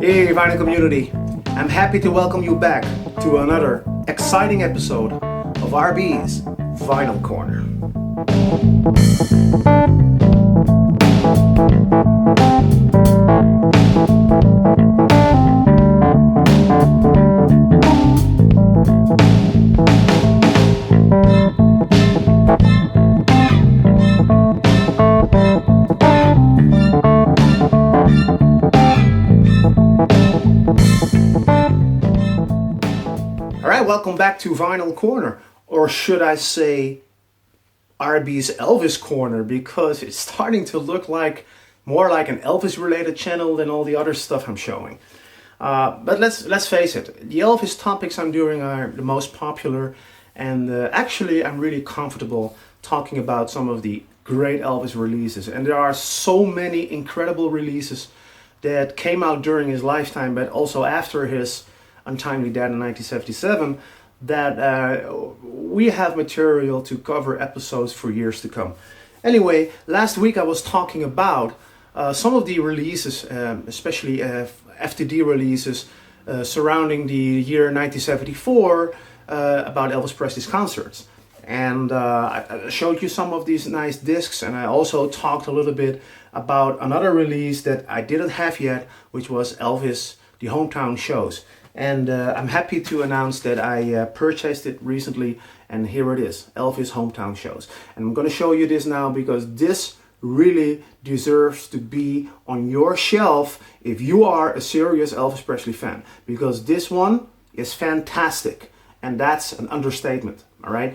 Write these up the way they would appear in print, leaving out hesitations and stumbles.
Hey vinyl community, I'm happy to welcome you back to another exciting episode of RB's Vinyl Corner. Alright, welcome back to Vinyl Corner, or should I say RB's Elvis Corner, because it's starting to look like more like an Elvis related channel than all the other stuff I'm showing. But let's face it, the Elvis topics I'm doing are the most popular, and actually I'm really comfortable talking about some of the great Elvis releases, and there are so many incredible releases that came out during his lifetime but also after his untimely death in 1977 that we have material to cover episodes for years to come. Anyway, last week I was talking about some of the releases, especially FTD releases surrounding the year 1974 about Elvis Presley's concerts. And I showed you some of these nice discs, and I also talked a little bit about another release that I didn't have yet, which was Elvis, the Hometown Shows. And I'm happy to announce that I purchased it recently, and here it is, Elvis Hometown Shows. And I'm going to show you this now because this really deserves to be on your shelf if you are a serious Elvis Presley fan, because this one is fantastic, and that's an understatement. All right,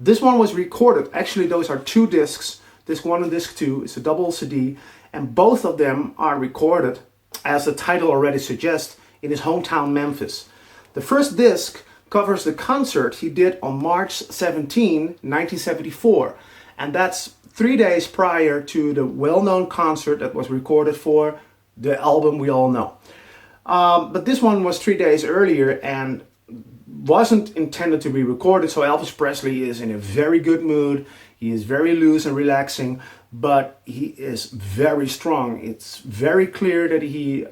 this one was recorded, actually those are two discs, disc 1 and disc 2. It's a double CD, and both of them are recorded, as the title already suggests, in his hometown Memphis. The first disc covers the concert he did on March 17, 1974, and that's 3 days prior to the well-known concert that was recorded for the album we all know. But this one was 3 days earlier and wasn't intended to be recorded, so Elvis Presley is in a very good mood. He is very loose and relaxing, but he is very strong. It's very clear that he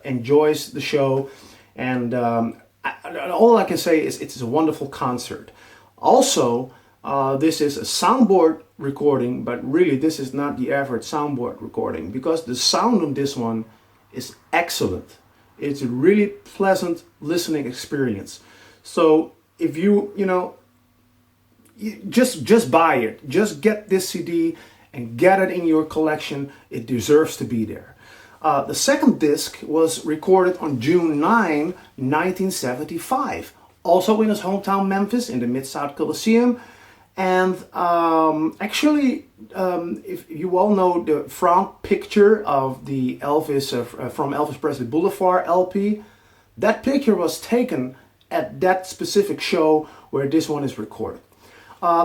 enjoys the show, and all I can say is it's a wonderful concert. Also, this is a soundboard recording, but really this is not the average soundboard recording, because the sound on this one is excellent. It's a really pleasant listening experience. So if you just buy it, just get this CD and get it in your collection. It deserves to be there. The second disc was recorded on June 9, 1975, also in his hometown Memphis in the Mid-South Coliseum. And actually, if you all know the front picture of the Elvis from Elvis Presley Boulevard LP, that picture was taken at that specific show where this one is recorded.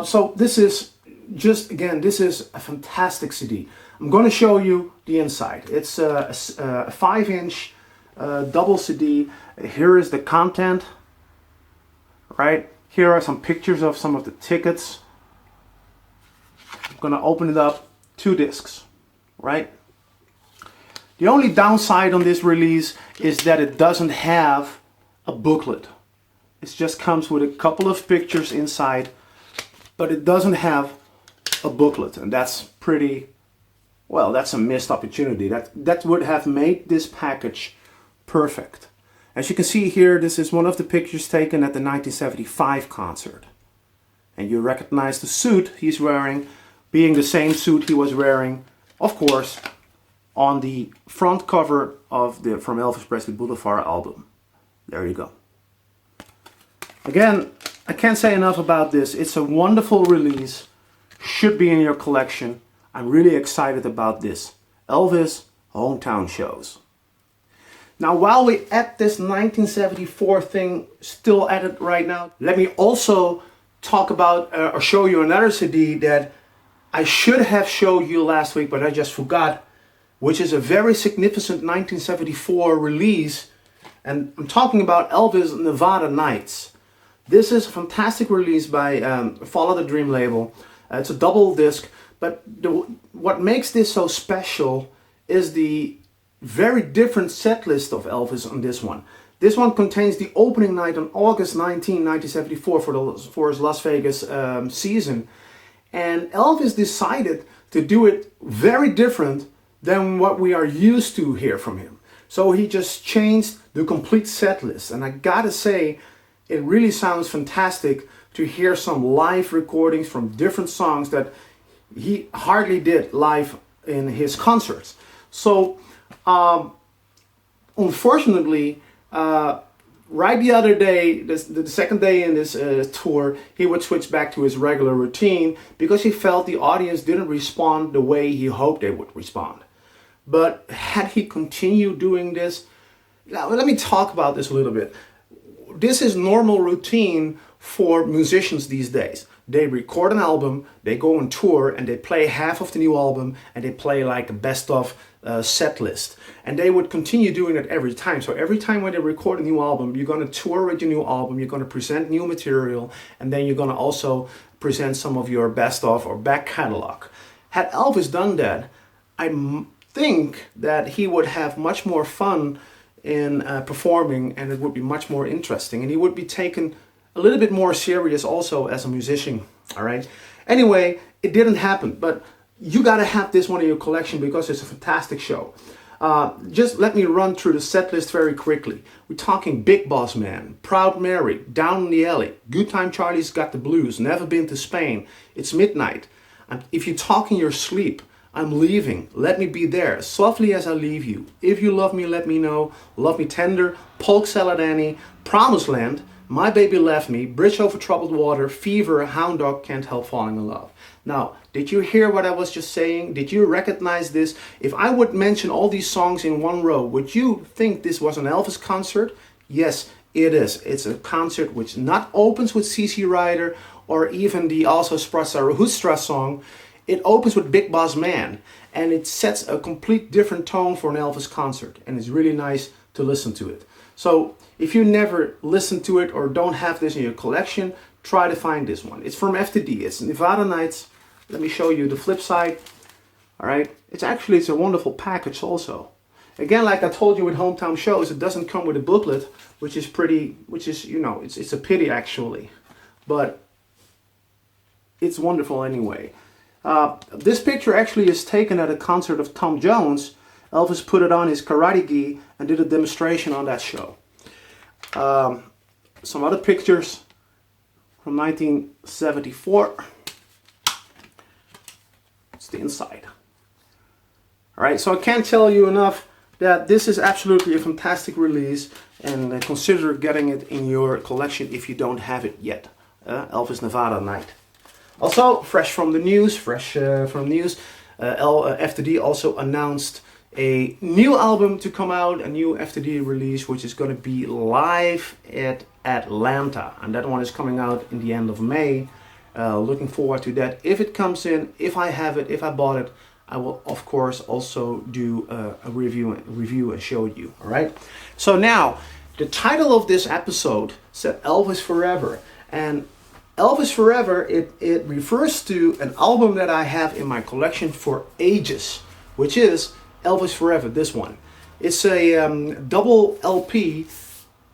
So this is just, again, this is a fantastic CD. I'm going to show you the inside. It's a 5-inch double CD. Here is the content, right? Here are some pictures of some of the tickets. I'm going to open it up, 2 discs, right? The only downside on this release is that it doesn't have a booklet. It just comes with a couple of pictures inside, but it doesn't have a booklet, and that's pretty, well, that's a missed opportunity. That would have made this package perfect. As you can see here, this is one of the pictures taken at the 1975 concert. And you recognize the suit he's wearing, being the same suit he was wearing, of course, on the front cover of the From Elvis Presley Boulevard album. There you go. Again, I can't say enough about this. It's a wonderful release. Should be in your collection. I'm really excited about this. Elvis Hometown Shows. Now, while we're at this 1974 thing still at it right now, let me also talk about or show you another CD that I should have showed you last week, but I just forgot, which is a very significant 1974 release. And I'm talking about Elvis Nevada Nights. This is a fantastic release by Follow the Dream label. It's a double disc, but what makes this so special is the very different set list of Elvis on this one. This one contains the opening night on August 19, 1974 for his Las Vegas season. And Elvis decided to do it very different than what we are used to hear from him. So he just changed the complete set list. And I gotta say, it really sounds fantastic to hear some live recordings from different songs that he hardly did live in his concerts. So, unfortunately, right the other day, the second day in this tour, he would switch back to his regular routine because he felt the audience didn't respond the way he hoped they would respond. But had he continued doing this, now let me talk about this a little bit. This is normal routine for musicians these days. They record an album, they go on tour, and they play half of the new album, and they play like a best of set list. And they would continue doing it every time. So every time when they record a new album, you're going to tour with your new album, you're going to present new material, and then you're going to also present some of your best of or back catalog. Had Elvis done that, I think that he would have much more fun in performing, and it would be much more interesting, and he would be taken a little bit more serious also as a musician. All right. Anyway, it didn't happen, but you got to have this one in your collection because it's a fantastic show. Just let me run through the set list very quickly. We're talking Big Boss Man, Proud Mary, Down in the Alley, Good Time Charlie's Got the Blues, Never Been to Spain, It's Midnight, If You Talk in Your Sleep, I'm Leaving, Let Me Be There, Softly As I Leave You, If You Love Me, Let Me Know, Love Me Tender, Polk Salad Annie, Promised Land, My Baby Left Me, Bridge Over Troubled Water, Fever, Hound Dog, Can't Help Falling in Love. Now, did you hear what I was just saying? Did you recognize this? If I would mention all these songs in one row, would you think this was an Elvis concert? Yes, it is. It's a concert which not opens with CC Rider or even the Also Sprasser Hoekstra song. It opens with Big Boss Man, and it sets a complete different tone for an Elvis concert, and it's really nice to listen to it. So if you never listened to it or don't have this in your collection, try to find this one. It's from FTD. It's Nevada Nights. Let me show you the flip side. All right. It's a wonderful package also. Again, like I told you with Hometown Shows, it doesn't come with a booklet, which is, it's a pity actually. But it's wonderful anyway. This picture actually is taken at a concert of Tom Jones. Elvis put it on his karate gi and did a demonstration on that show. Some other pictures from 1974. It's the inside. All right, so I can't tell you enough that this is absolutely a fantastic release, and consider getting it in your collection if you don't have it yet. Elvis Nevada Night. Also, fresh from news, FTD also announced a new album to come out, a new FTD release, which is going to be live at Atlanta, and that one is coming out in the end of May. Looking forward to that. If it comes in, if I have it, if I bought it, I will of course also do a review and show you. All right. So now, the title of this episode said Elvis Forever, and Elvis Forever, it refers to an album that I have in my collection for ages, which is Elvis Forever, this one. It's a double LP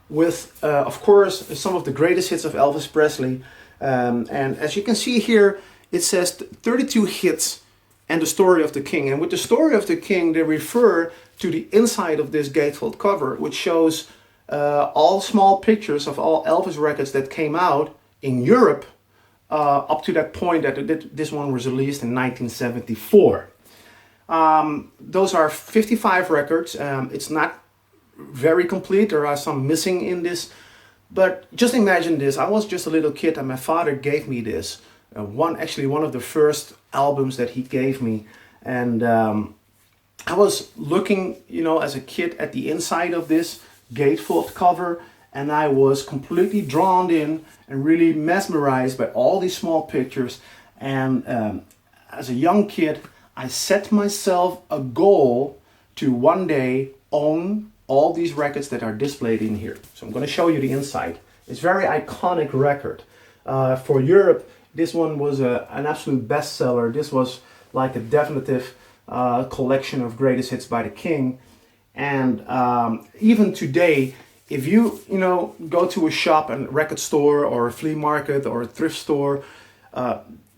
with, of course, some of the greatest hits of Elvis Presley. And as you can see here, it says 32 hits and the Story of the King. And with the Story of the King, they refer to the inside of this gatefold cover, which shows all small pictures of all Elvis records that came out in Europe up to that point that this one was released in 1974. Those are 55 records. It's not very complete. There are some missing in this. But just imagine this. I was just a little kid and my father gave me this. One of the first albums that he gave me. And I was looking, as a kid at the inside of this gatefold cover. And I was completely drawn in and really mesmerized by all these small pictures. And as a young kid, I set myself a goal to one day own all these records that are displayed in here. So I'm going to show you the inside. It's a very iconic record. For Europe, this one was an absolute bestseller. This was like a definitive collection of greatest hits by the King. And even today, if you go to a shop, a record store, or a flea market, or a thrift store,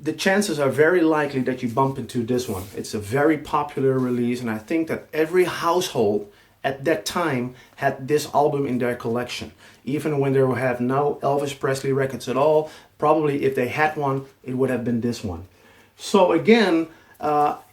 the chances are very likely that you bump into this one. It's a very popular release, and I think that every household at that time had this album in their collection. Even when they had no Elvis Presley records at all, probably if they had one, it would have been this one. So again,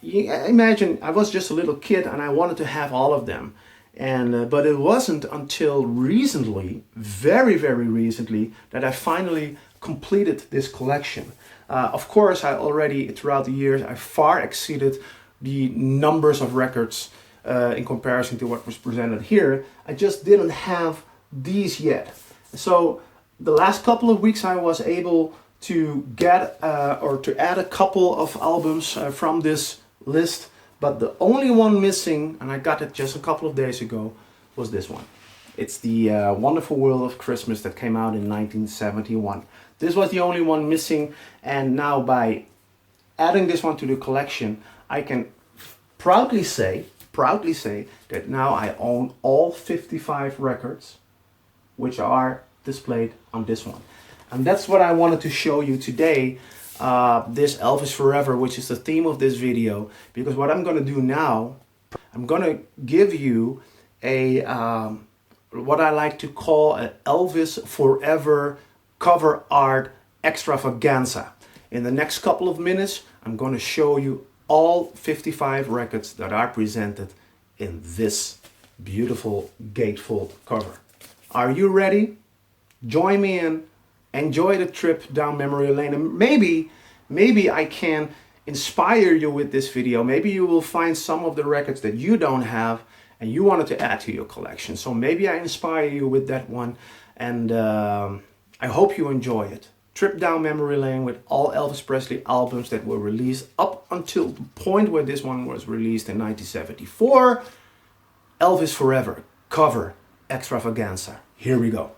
imagine I was just a little kid and I wanted to have all of them. And but it wasn't until recently, very recently, that I finally completed this collection. Of course, I already, throughout the years, I far exceeded the numbers of records in comparison to what was presented here. I just didn't have these yet. So the last couple of weeks I was able to get or to add a couple of albums from this list. But the only one missing, and I got it just a couple of days ago, was this one. It's the Wonderful World of Christmas that came out in 1971. This was the only one missing, and now by adding this one to the collection, I can proudly say that now I own all 55 records, which are displayed on this one. And that's what I wanted to show you today. This Elvis Forever, which is the theme of this video, because what I'm going to do now, I'm going to give you a what I like to call an Elvis Forever cover art extravaganza. In the next couple of minutes, I'm going to show you all 55 records that are presented in this beautiful gatefold cover. Are you ready? Join me in. Enjoy the trip down memory lane, and maybe I can inspire you with this video. Maybe you will find some of the records that you don't have and you wanted to add to your collection. So maybe I inspire you with that one, and I hope you enjoy it. Trip down memory lane with all Elvis Presley albums that were released up until the point where this one was released in 1974. Elvis Forever cover extravaganza. Here we go.